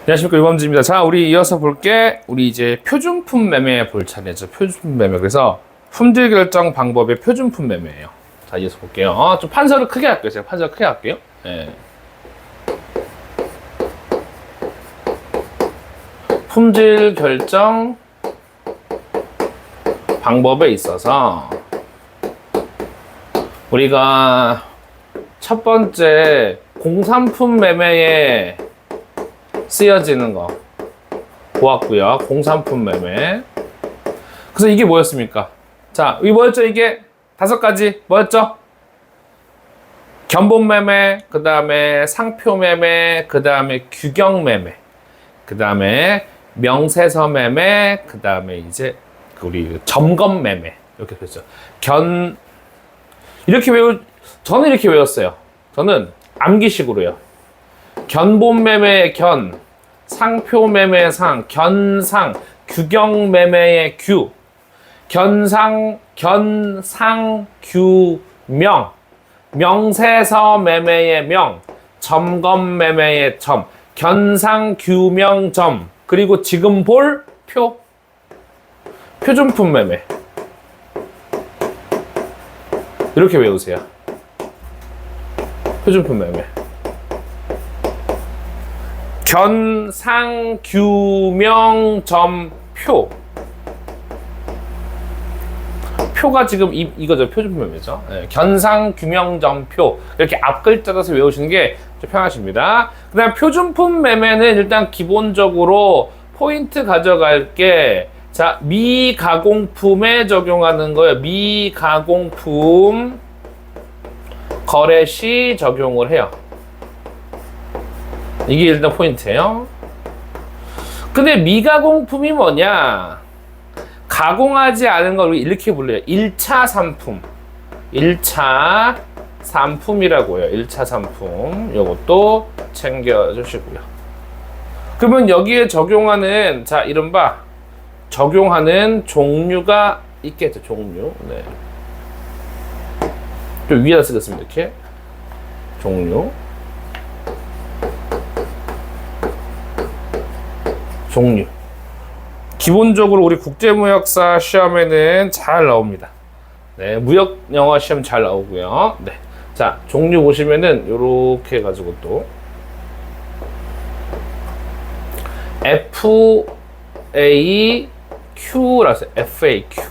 안녕하십니까, 유범주입니다. 자, 우리 이어서 볼게 우리 이제 표준품 매매 볼 차례죠. 표준품 매매. 그래서 품질 결정 방법의 표준품 매매예요. 자, 이어서 볼게요. 좀 판서를 크게 할게요. 제가 판서를 크게 할게요. 네. 품질 결정 방법에 있어서 우리가 첫 번째 공산품 매매에 쓰여지는 거 보았고요. 공산품 매매. 그래서 이게 뭐였습니까? 자, 이 뭐였죠? 이게 5가지 뭐였죠? 견본 매매, 그 다음에 상표 매매, 그 다음에 규경 매매, 그 다음에 명세서 매매, 그 다음에 이제 우리 점검 매매 이렇게 됐죠. 저는 이렇게 외웠어요. 저는 암기식으로요. 견본 매매의 견, 상표 매매의 상, 견상, 규경 매매의 규, 견상, 규, 명, 명세서 매매의 명, 점검 매매의 점, 견상, 규, 명, 점, 그리고 지금 볼 표, 표준품 매매. 이렇게 외우세요. 표준품 매매. 견상, 규명, 점, 표. 표가 지금 이거죠. 표준품 매매죠. 네, 견상, 규명, 점, 표. 이렇게 앞글자 따서 외우시는 게 좀 편하십니다. 그 다음 표준품 매매는 일단 기본적으로 포인트 가져갈 게, 자, 미가공품에 적용하는 거예요. 미가공품 거래 시 적용을 해요. 이게 일단 포인트예요. 근데 미가공품이 뭐냐? 가공하지 않은 걸 우리 이렇게 불러요. 1차 상품. 1차 상품이라고 해요. 1차 상품. 요것도 챙겨주시고요. 그러면 여기에 적용하는, 자, 이른바 적용하는 종류가 있겠죠. 종류. 네. 좀 위에다 쓰겠습니다. 이렇게. 종류. 종류. 기본적으로 우리 국제무역사 시험에는 잘 나옵니다. 네, 무역영어 시험 잘 나오고요. 네, 자, 종류 보시면은 요렇게 해가지고 또 FAQ라서 FAQ.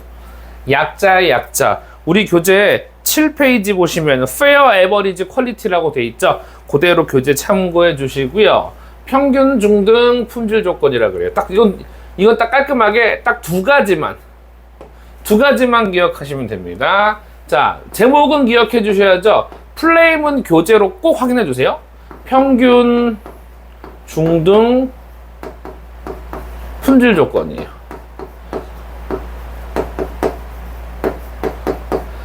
약자의 약자. 우리 교재 7페이지 보시면 Fair Average Quality라고 돼 있죠. 그대로 교재 참고해 주시고요. 평균 중등 품질 조건이라 그래요. 딱 이건 딱 깔끔하게 딱 두 가지만 기억하시면 됩니다. 자, 제목은 기억해 주셔야죠. 플레임은 교재로 꼭 확인해 주세요. 평균 중등 품질 조건이에요.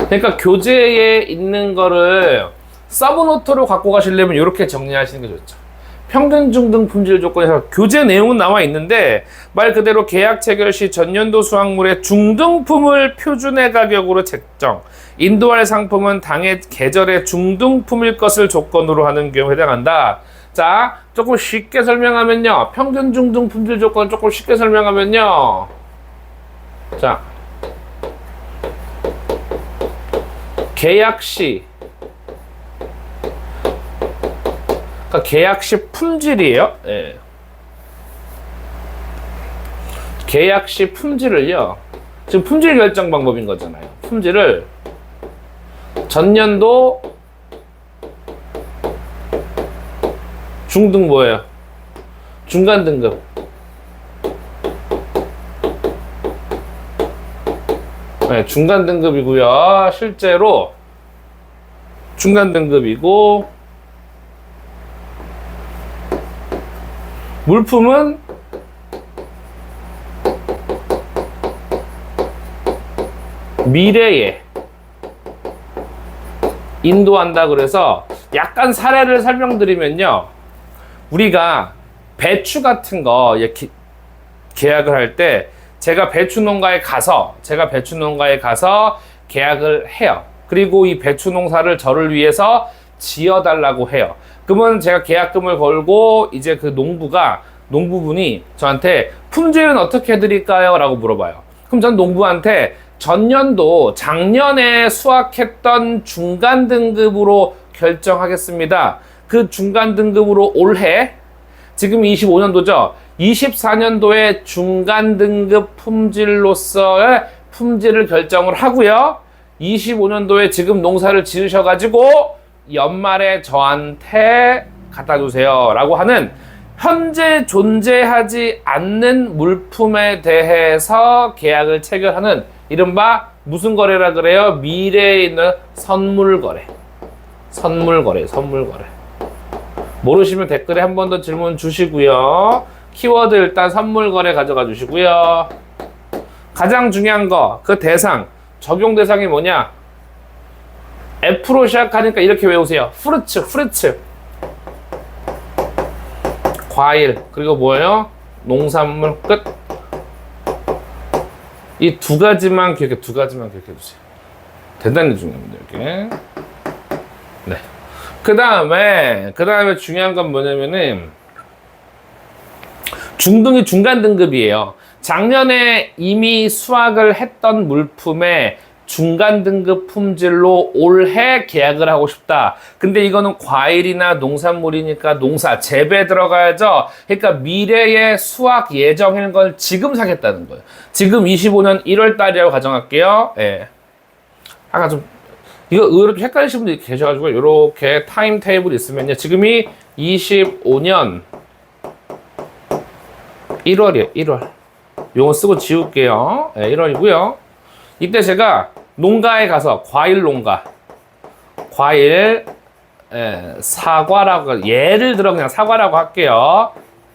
그러니까 교재에 있는 거를 서브노트로 갖고 가시려면 이렇게 정리하시는 게 좋죠. 평균 중등 품질 조건에서 교재 내용은 나와 있는데 말 그대로 계약 체결 시 전년도 수확물의 중등품을 표준의 가격으로 책정. 인도할 상품은 당해 계절의 중등품일 것을 조건으로 하는 경우에 해당한다. 자, 조금 쉽게 설명하면요. 평균 중등 품질 조건 조금 쉽게 설명하면요. 자, 계약 시 계약 시 품질이에요. 예. 계약 시 품질을요. 지금 품질 결정 방법인 거잖아요. 품질을 전년도 중등 뭐예요? 중간 등급. 네, 중간 등급이고요. 실제로 중간 등급이고 물품은 미래에 인도한다. 그래서 약간 사례를 설명드리면요. 우리가 배추 같은 거 계약을 할 때 제가 배추 농가에 가서 계약을 해요. 그리고 이 배추 농사를 저를 위해서 지어달라고 해요. 그러면 제가 계약금을 걸고 이제 그 농부가 농부분이 저한테 품질은 어떻게 해드릴까요? 라고 물어봐요. 그럼 전 농부한테 전년도 작년에 수확했던 중간 등급으로 결정하겠습니다. 그 중간 등급으로 올해 지금 25년도죠. 24년도에 중간 등급 품질로서의 품질을 결정을 하고요. 25년도에 지금 농사를 지으셔가지고 연말에 저한테 갖다 주세요 라고 하는 현재 존재하지 않는 물품에 대해서 계약을 체결하는 이른바 무슨 거래라 그래요? 미래에 있는 선물거래. 선물거래. 모르시면 댓글에 한 번 더 질문 주시고요. 키워드 일단 선물거래 가져가 주시고요. 가장 중요한 거, 그 대상, 적용 대상이 뭐냐? F로 시작하니까 이렇게 외우세요. 프루츠. 과일, 그리고 뭐예요? 농산물, 끝. 이 두 가지만 기억해 주세요. 대단히 중요합니다, 이렇게. 네. 그 다음에 중요한 건 뭐냐면은, 중등이 중간 등급이에요. 작년에 이미 수확을 했던 물품에 중간 등급 품질로 올해 계약을 하고 싶다. 근데 이거는 과일이나 농산물이니까 농사, 재배 들어가야죠. 그러니까 미래에 수확 예정인 걸 지금 사겠다는 거예요. 지금 25년 1월 달이라고 가정할게요. 예. 아까 좀, 이거 의외로 좀 헷갈리시는 분들이 계셔가지고, 이렇게 타임 테이블이 있으면요. 지금이 25년 1월이에요, 1월. 요거 쓰고 지울게요. 예, 1월이고요. 이때 제가 농가에 가서 과일 사과라고, 예를 들어 그냥 사과라고 할게요.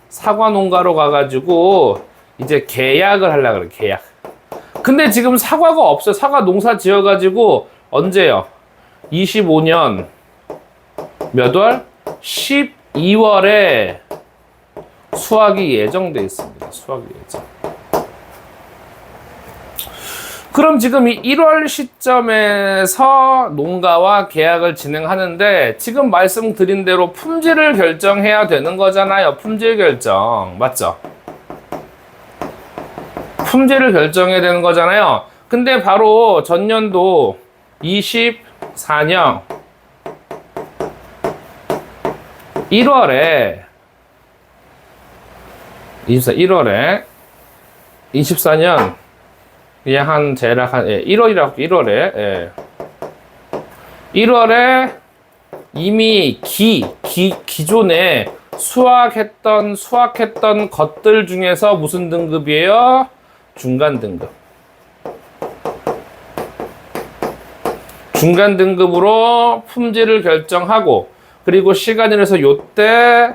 사과 농가로 가가지고 이제 계약을 하려고 그래. 계약. 근데 지금 사과가 없어요. 사과 농사 지어가지고 언제요? 25년 몇 월? 12월에 수확이 예정돼 있습니다. 수확이 예정. 그럼 지금 이 1월 시점에서 농가와 계약을 진행하는데 지금 말씀드린 대로 품질을 결정해야 되는 거잖아요. 품질 결정. 맞죠? 품질을 결정해야 되는 거잖아요. 근데 바로 전년도 24년 1월에 24년 그냥 대략 1월이라고 1월에 1월에 이미 기존에 수확했던 것들 중에서 무슨 등급이에요? 중간 등급. 중간 등급으로 품질을 결정하고 그리고 시간을 해서 요때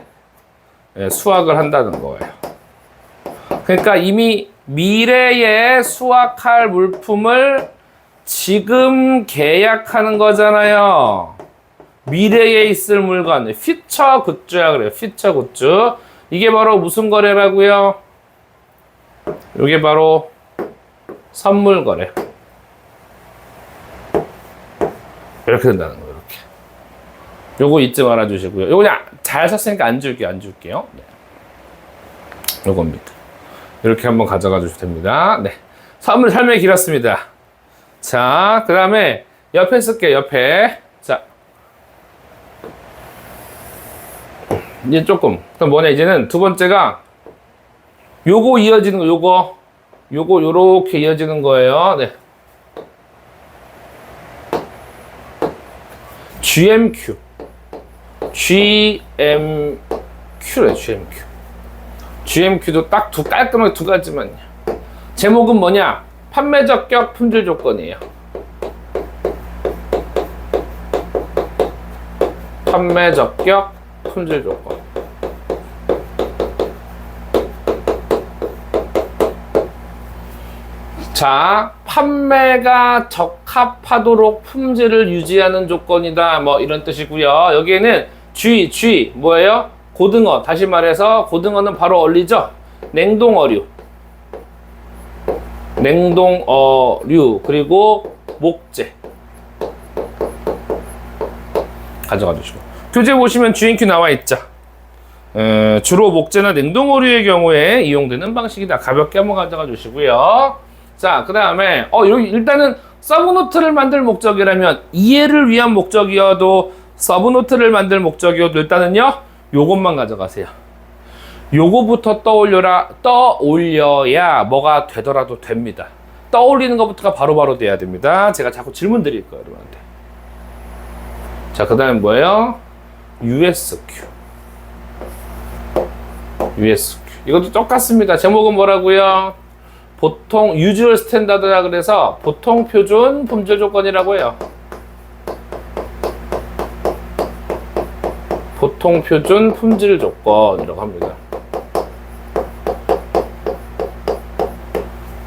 수확을 한다는 거예요. 그러니까 이미 미래에 수확할 물품을 지금 계약하는 거잖아요. 미래에 있을 물건, 퓨처 굿즈라 그래요. 퓨처 굿즈. 이게 바로 무슨 거래라고요? 이게 바로 선물 거래. 이렇게 된다는 거예요. 이렇게. 요거 잊지 말아 주시고요. 요거 그냥 잘 샀으니까 안 줄게요. 네. 요겁니다. 이렇게 한번 가져가 주시면 됩니다. 네. 선물 설명이 길었습니다. 자, 그 다음에 옆에 쓸게요. 옆에. 자. 이제 조금. 그럼 뭐냐, 이제는 두 번째가 요거 이어지는 거, 요거 요렇게 이어지는 거예요. 네. GMQ래, GMQ. GMQ도 딱 깔끔하게 두 가지만요. 제목은 뭐냐? 판매 적격 품질 조건이에요. 판매 적격 품질 조건. 자, 판매가 적합하도록 품질을 유지하는 조건이다. 뭐 이런 뜻이고요. 여기에는 G 뭐예요? 고등어. 다시 말해서 고등어는 바로 얼리죠. 냉동어류 그리고 목재 가져가 주시고, 교재 보시면 GMQ 나와 있죠. 주로 목재나 냉동오류의 경우에 이용되는 방식이다. 가볍게 한번 가져가 주시고요. 자, 그 다음에 여기 일단은 서브노트를 만들 목적이라면 이해를 위한 목적이어도 서브노트를 만들 목적이어도 일단은요 요것만 가져가세요. 요거부터 떠올려야 뭐가 되더라도 됩니다. 떠올리는 것부터가 바로바로 돼야 됩니다. 제가 자꾸 질문 드릴 거예요, 여러분한테. 자, 그 다음에 뭐예요? USQ. 이것도 똑같습니다. 제목은 뭐라고요? 보통 유주얼 스탠다드라 그래서 보통 표준 품질 조건이라고 해요. 보통 표준 품질 조건이라고 합니다.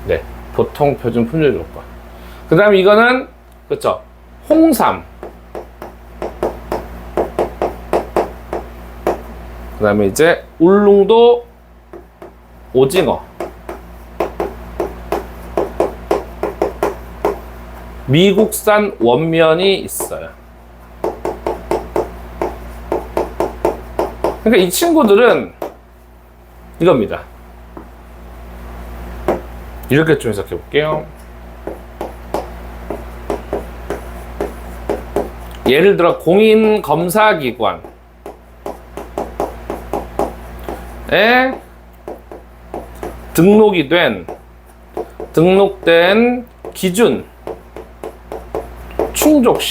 네, 보통 표준 품질 조건. 그 다음에 이거는 그렇죠. 홍삼. 그 다음에 이제 울릉도 오징어. 미국산 원면이 있어요. 그러니까 이 친구들은 이겁니다. 이렇게 좀 해석해 볼게요. 예를 들어 공인검사기관에 등록된 기준 충족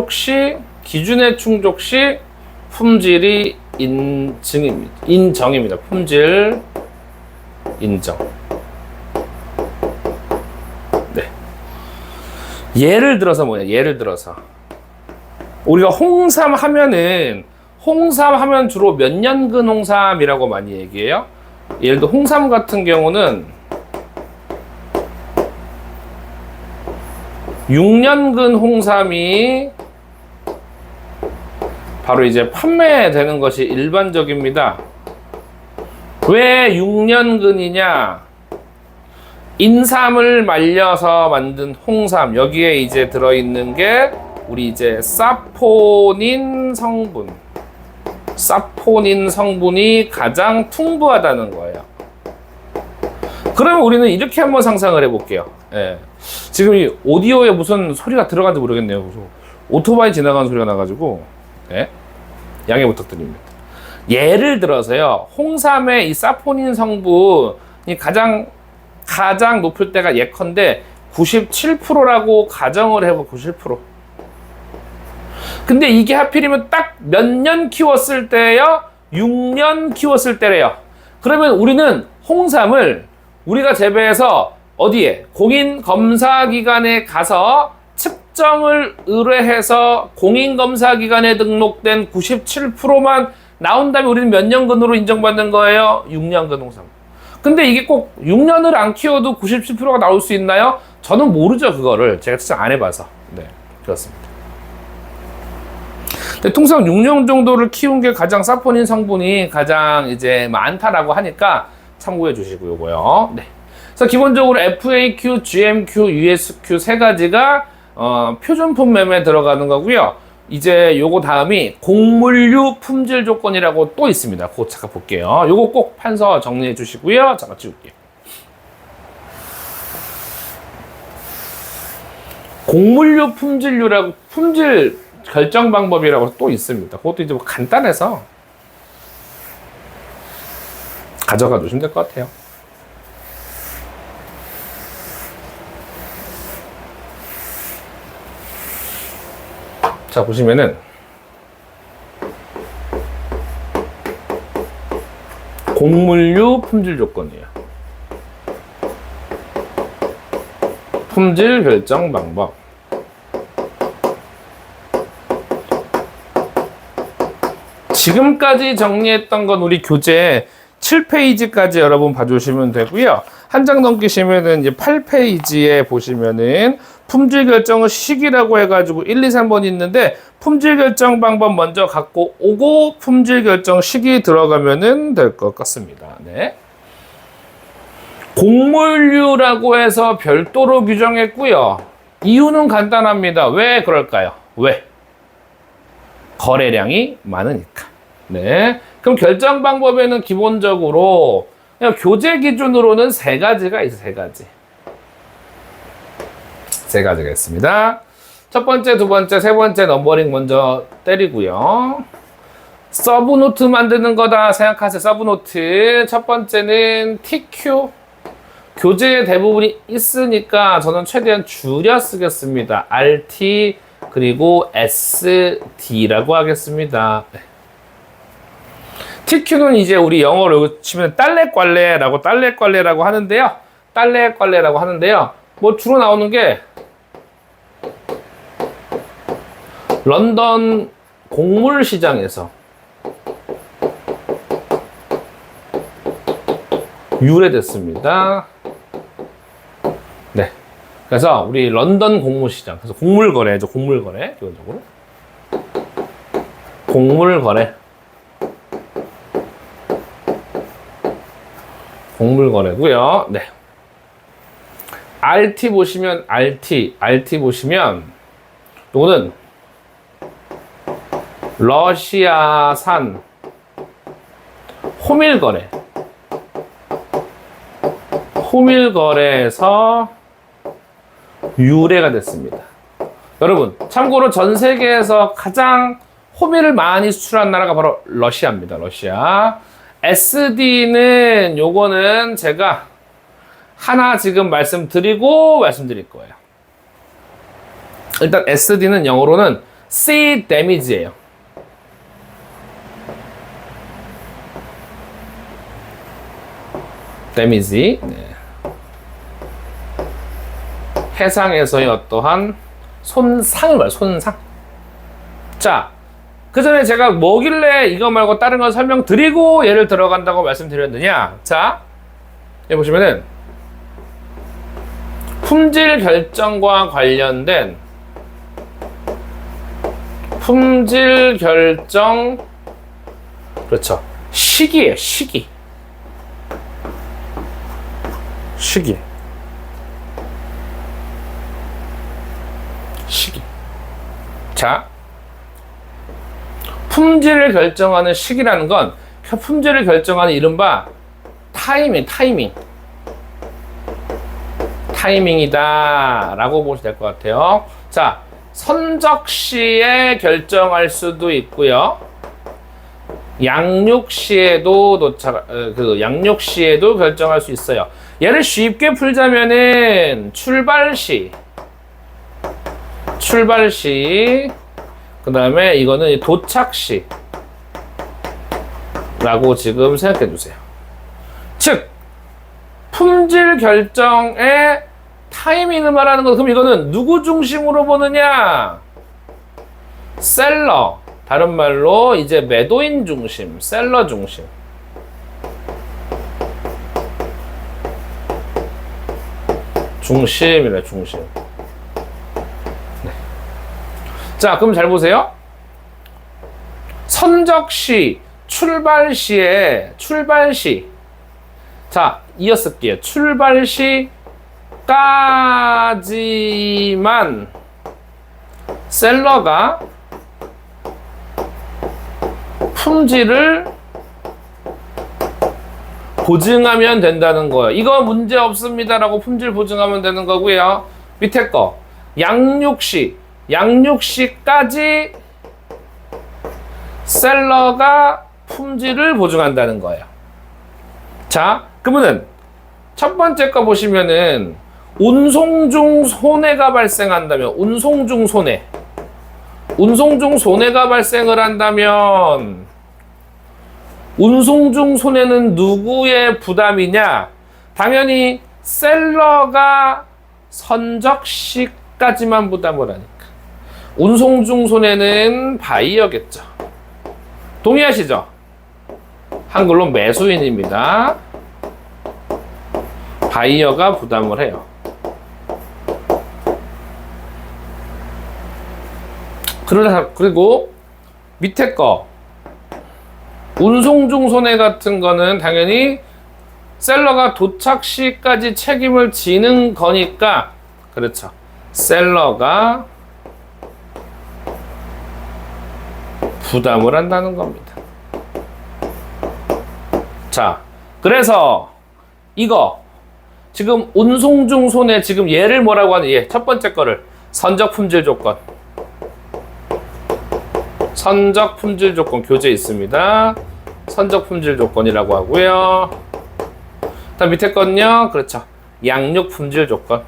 시 기준의 충족 시 품질이 인정입니다. 품질 인정. 네. 예를 들어서 뭐냐? 예를 들어서 우리가 홍삼 하면 주로 몇 년근 홍삼이라고 많이 얘기해요. 예를 들어 홍삼 같은 경우는 6년근 홍삼이 바로 이제 판매되는 것이 일반적입니다. 왜 6년근이냐? 인삼을 말려서 만든 홍삼, 여기에 이제 들어있는 게 우리 이제 사포닌 성분이 가장 풍부하다는 거예요. 그러면 우리는 이렇게 한번 상상을 해볼게요. 예. 지금 이 오디오에 무슨 소리가 들어간지 모르겠네요. 그래서 오토바이 지나가는 소리가 나가지고, 예? 양해 부탁드립니다. 예를 들어서요, 홍삼의 이 사포닌 성분이 가장 높을 때가 예컨대 97%라고 가정을 해보. 97%. 근데 이게 하필이면 딱 몇 년 키웠을 때예요? 6년 키웠을 때래요. 그러면 우리는 홍삼을 우리가 재배해서 어디에? 공인검사기관에 가서 측정을 의뢰해서 공인검사기관에 등록된 97%만 나온 다음에 우리는 몇 년근으로 인정받는 거예요? 6년근 홍삼. 근데 이게 꼭 6년을 안 키워도 97%가 나올 수 있나요? 저는 모르죠, 그거를. 제가 진짜 안 해봐서. 네, 그렇습니다. 근데 통상 6년 정도를 키운 게 가장 사포닌 성분이 가장 이제 많다라고 하니까 참고해 주시고요, 요거요. 네. 그래서 기본적으로 FAQ, GMQ, USQ 세 가지가 표준품 매매에 들어가는 거고요. 이제 요거 다음이 곡물류 품질 조건이라고 또 있습니다. 그거 잠깐 볼게요. 요거 꼭 판서 정리해 주시고요. 잠깐 지울게요. 곡물류 품질류라고 품질 결정 방법이라고 또 있습니다. 그것도 이제 뭐 간단해서 가져가 주시면 될 것 같아요. 자, 보시면은 곡물류 품질 조건이에요. 품질 결정 방법. 지금까지 정리했던 건 우리 교재 7페이지까지 여러분 봐주시면 되고요. 한 장 넘기시면은 이제 8페이지에 보시면은 품질 결정의 시기라고 해가지고 1, 2, 3번 있는데 품질 결정 방법 먼저 갖고 오고 품질 결정 시기 들어가면은 될 것 같습니다. 네. 곡물류라고 해서 별도로 규정했고요. 이유는 간단합니다. 왜 그럴까요? 왜? 거래량이 많으니까. 네. 그럼 결정 방법에는 기본적으로 그냥 교재 기준으로는 세 가지가 있어요. 세 가지. 세 가지가 있습니다. 첫 번째, 두 번째, 세 번째 넘버링 먼저 때리고요. 서브노트 만드는 거다 생각하세요. 서브노트. 첫 번째는 TQ. 교재에 대부분이 있으니까 저는 최대한 줄여 쓰겠습니다. RT 그리고 SD라고 하겠습니다. TQ는 이제 우리 영어로 치면 딸래빨래라고 하는데요. 딸래빨래라고 하는데요. 뭐 주로 나오는 게 런던 곡물 시장에서 유래됐습니다. 네. 그래서 우리 런던 곡물 시장. 그래서 곡물 거래죠. 곡물 거래. 기본적으로. 곡물 거래. 곡물 거래고요. 네. RT 보시면 RT 보시면 요거는 러시아산 호밀 거래. 호밀 거래에서 유래가 됐습니다. 여러분, 참고로 전 세계에서 가장 호밀을 많이 수출한 나라가 바로 러시아입니다. 러시아. SD는 요거는 제가 하나 지금 말씀드릴 거예요. 일단 SD는 영어로는 Sea Damage예요. 데미지. 네. 해상에서의 어떠한 손상을 말해요. 손상. 자, 그 전에 제가 뭐길래 이거 말고 다른 거 설명드리고 예를 들어간다고 말씀드렸느냐. 자, 여기 보시면은 품질 결정과 관련된 품질 결정, 그렇죠. 시기예요. 시기. 자, 품질을 결정하는 시기라는 건 품질을 결정하는 이른바 타이밍이다 라고 보시면 될 것 같아요. 자, 선적 시에 결정할 수도 있고요. 양육 시에도 양육 시에도 결정할 수 있어요. 얘를 쉽게 풀자면은 출발 시, 그 다음에 이거는 도착 시 라고 지금 생각해 주세요. 즉, 품질 결정의 타이밍을 말하는 거. 그럼 이거는 누구 중심으로 보느냐? 셀러. 다른 말로 이제 매도인 중심, 셀러 중심. 중심이래, 중심. 네. 자, 그럼 잘 보세요. 선적시, 출발시. 자, 이어쓸게요. 출발시까지만 셀러가 품질을 보증하면 된다는 거예요. 이거 문제 없습니다라고 품질 보증하면 되는 거고요. 밑에 거 양육시까지 셀러가 품질을 보증한다는 거예요. 자, 그러면은 첫 번째 거 보시면은 운송 중 손해가 발생한다면 운송 중 손해가 발생을 한다면 운송 중 손해는 누구의 부담이냐? 당연히 셀러가 선적 시까지만 부담을 하니까 운송 중 손해는 바이어겠죠. 동의하시죠? 한글로 매수인입니다. 바이어가 부담을 해요. 그리고 밑에 거 운송 중 손해 같은 거는 당연히 셀러가 도착 시까지 책임을 지는 거니까, 그렇죠. 셀러가 부담을 한다는 겁니다. 자, 그래서 이거 지금 운송 중 손해 지금 얘를 뭐라고 하는 얘 첫 번째 거를 선적 품질 조건. 선적 품질 조건 교재 있습니다. 선적 품질 조건이라고 하고요. 다음 밑에 건요. 그렇죠. 양육 품질 조건.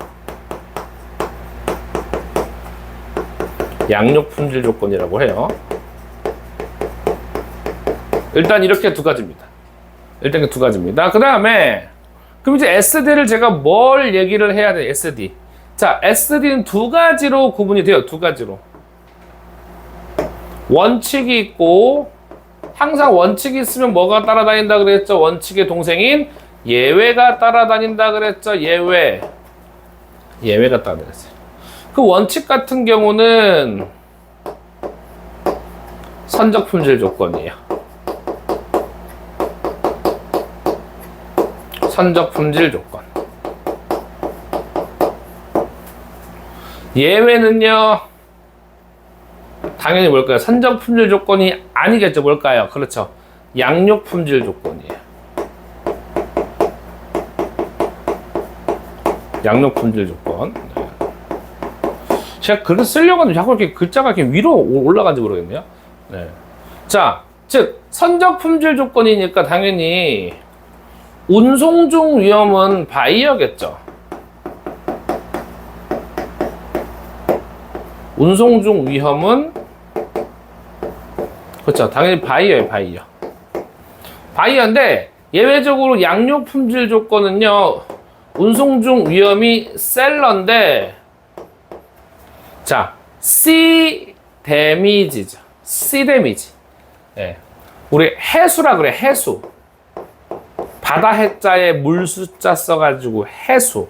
양육 품질 조건이라고 해요. 일단 이렇게 두 가지입니다. 일단 두 가지입니다. 그 다음에 그럼 이제 SD를 제가 뭘 얘기를 해야 돼? SD. 자, SD는 두 가지로 구분이 돼요. 두 가지로. 원칙이 있고 항상 원칙이 있으면 뭐가 따라다닌다 그랬죠? 원칙의 동생인 예외가 따라다닌다 그랬죠? 예외가 따라다녔어요. 그 원칙 같은 경우는 선적 품질 조건이에요. 선적 품질 조건. 예외는요, 당연히 뭘까요? 선적 품질 조건이 아니겠죠. 뭘까요? 그렇죠. 양육 품질 조건이에요. 양육 품질 조건. 네. 제가 글을 쓰려고 하는데 자꾸 이렇게 글자가 이렇게 위로 올라간지 모르겠네요. 네. 자, 즉, 선적 품질 조건이니까 당연히 운송 중 위험은 바이어겠죠. 운송 중 위험은 그렇죠. 당연히 바이어예요. 바이어인데 예외적으로 양육 품질 조건은요. 운송 중 위험이 셀러인데 자, C 데미지죠. C 데미지. 예. 우리 해수라 그래. 해수. 바다 해자에 물 숫자 써가지고 해수.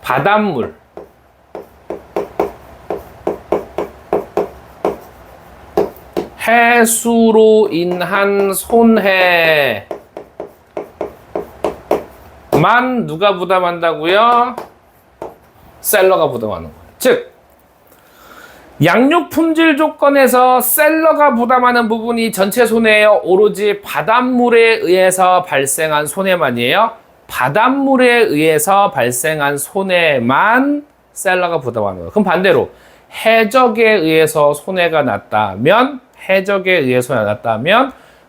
바닷물. 해수로 인한 손해만 누가 부담한다고요? 셀러가 부담하는 거예요. 즉, 양육 품질 조건에서 셀러가 부담하는 부분이 전체 손해예요? 오로지 바닷물에 의해서 발생한 손해만이에요? 바닷물에 의해서 발생한 손해만 셀러가 부담하는 거예요. 그럼 반대로 해적에 의해서 손해가 났다면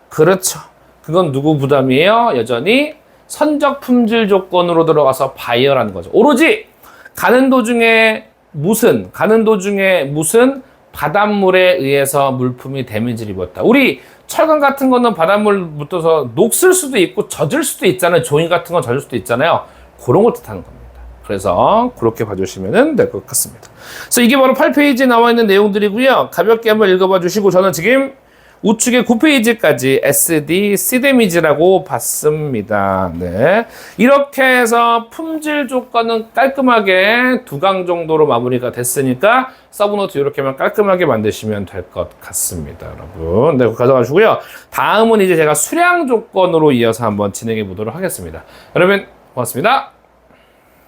그렇죠. 그건 누구 부담이에요? 여전히 선적 품질 조건으로 들어가서 바이어라는 거죠. 오로지 가는 도중에 무슨 바닷물에 의해서 물품이 데미지를 입었다. 우리 철강 같은 거는 바닷물 묻어서 녹슬 수도 있고 젖을 수도 있잖아요. 종이 같은 건 젖을 수도 있잖아요. 그런 걸 뜻하는 겁니다. 그래서 그렇게 봐주시면 될 것 같습니다. 그래서 이게 바로 8페이지에 나와 있는 내용들이고요. 가볍게 한번 읽어봐 주시고 저는 지금 우측에 9페이지까지 SD, C 데미지라고 봤습니다. 네. 이렇게 해서 품질 조건은 깔끔하게 2강 정도로 마무리가 됐으니까 서브노트 이렇게만 깔끔하게 만드시면 될 것 같습니다. 여러분. 네, 가져가시고요. 다음은 이제 제가 수량 조건으로 이어서 한번 진행해 보도록 하겠습니다. 여러분, 고맙습니다.